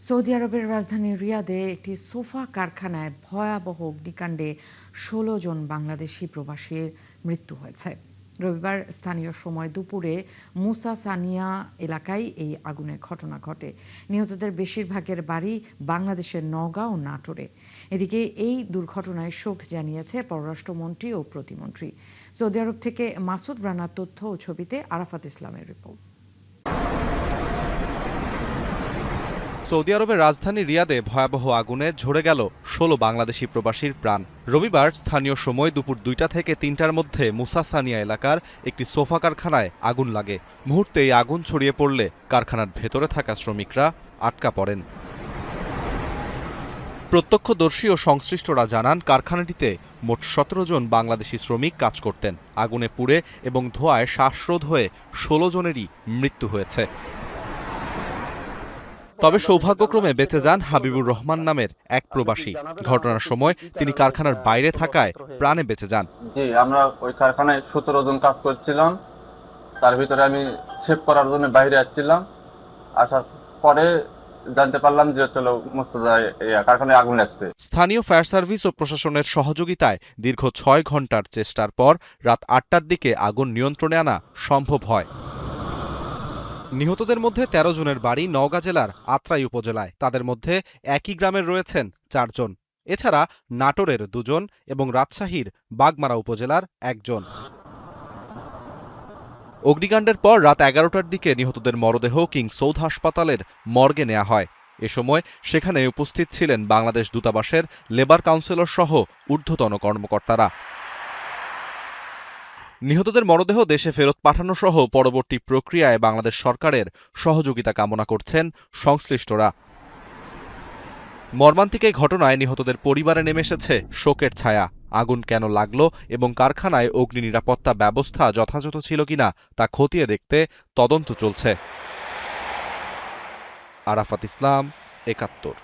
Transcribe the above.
Saudi আরবের রাজধানী রিয়াদে একটি সোফা কারখানায় ভয়াবহ অগ্নিকাণ্ডে ১৬ জন বাংলাদেশি প্রবাসীর মৃত্যু হয়েছে। রবিবার স্থানীয় সময় দুপুরে মুসা সানিয়া এলাকায় এই আগুনের ঘটনা ঘটে। নিহতদের বেশিরভাগের বাড়ি বাংলাদেশের নওগাঁ ও নাটোরে। এদিকে এই দুর্ঘটনায় শোক জানিয়েছে পররাষ্ট্রমন্ত্রী ও প্রতিমন্ত্রী। সৌদি আরব থেকে মাসুদ রানার তথ্য ও ছবিতে আরাফাত ইসলামের রিপোর্ট। সৌদি আরবের রাজধানী রিয়াদে ভয়াবহ আগুনে ঝরে গেল ১৬ বাংলাদেশি প্রবাসীর প্রাণ। রবিবার স্থানীয় সময় দুপুর ২টা থেকে ৩টার মধ্যে মুসা সানিয়া এলাকার একটি সোফা কারখানায় আগুন লাগে। মুহূর্তেই আগুন ছড়িয়ে পড়লে কারখানার ভেতরে থাকা শ্রমিকরা আটকা পড়েন। প্রত্যক্ষদর্শী ও সংশ্লিষ্টরা জানান, কারখানাটিতে মোট ১৭ জন বাংলাদেশি শ্রমিক কাজ করতেন। আগুনে পুড়ে এবং ধোঁয়ায় শ্বাসরোধ হয়ে ১৬ জনেরই মৃত্যু হয়েছে। তবে সৌভাগ্যক্রমে বেঁচে যান হাবিবুর রহমান নামের এক প্রবাসী। ঘটনার সময় তিনি কারখানার বাইরে থাকায় প্রাণে বেঁচে যান। জি, আমরা ওই কারখানায় ১৭ জন কাজ করছিলাম। তার ভিতরে আমি সেভ করার জন্য বাইরে আসছিলাম। আসার পরে জানতে পারলাম যে চলো মুস্তাদায় কারখানায় আগুন লাগছে। স্থানীয় ফায়ার সার্ভিস ও প্রশাসনের সহযোগিতায় দীর্ঘ ৬ ঘন্টার চেষ্টার পর রাত ৮টার দিকে আগুন নিয়ন্ত্রণে আনা সম্ভব হয়। নিহতদের মধ্যে ১৩ জনের বাড়ি নওগাঁ জেলার আত্রাই উপজেলায়। তাদের মধ্যে একই গ্রামের রয়েছেন ৪ জন। এছাড়া নাটোরের ২ জন এবং রাজশাহীর বাগমারা উপজেলার ১ জন। অগ্নিকাণ্ডের পর রাত ১১টার দিকে নিহতদের মরদেহ কিং সৌদ হাসপাতালের মর্গে নেওয়া হয়। এ সময় সেখানে উপস্থিত ছিলেন বাংলাদেশ দূতাবাসের লেবার কাউন্সিলর সহ ঊর্ধ্বতন কর্মকর্তারা। নিহতদের মরদেহ দেশে ফেরত পাঠানো সহ পরবর্তী প্রক্রিয়ায় বাংলাদেশ সরকারের সহযোগিতা কামনা করছেন সংশ্লিষ্টরা। মর্মান্তিক এই ঘটনায় নিহতদের পরিবারে নেমে এসেছে শোকের ছায়া। আগুন কেন লাগলো এবং কারখানায় অগ্নি নিরাপত্তা ব্যবস্থা যথাযথ ছিল কিনা তা খতিয়ে দেখতে তদন্ত চলছে। আরাফাত ইসলাম, ৭১।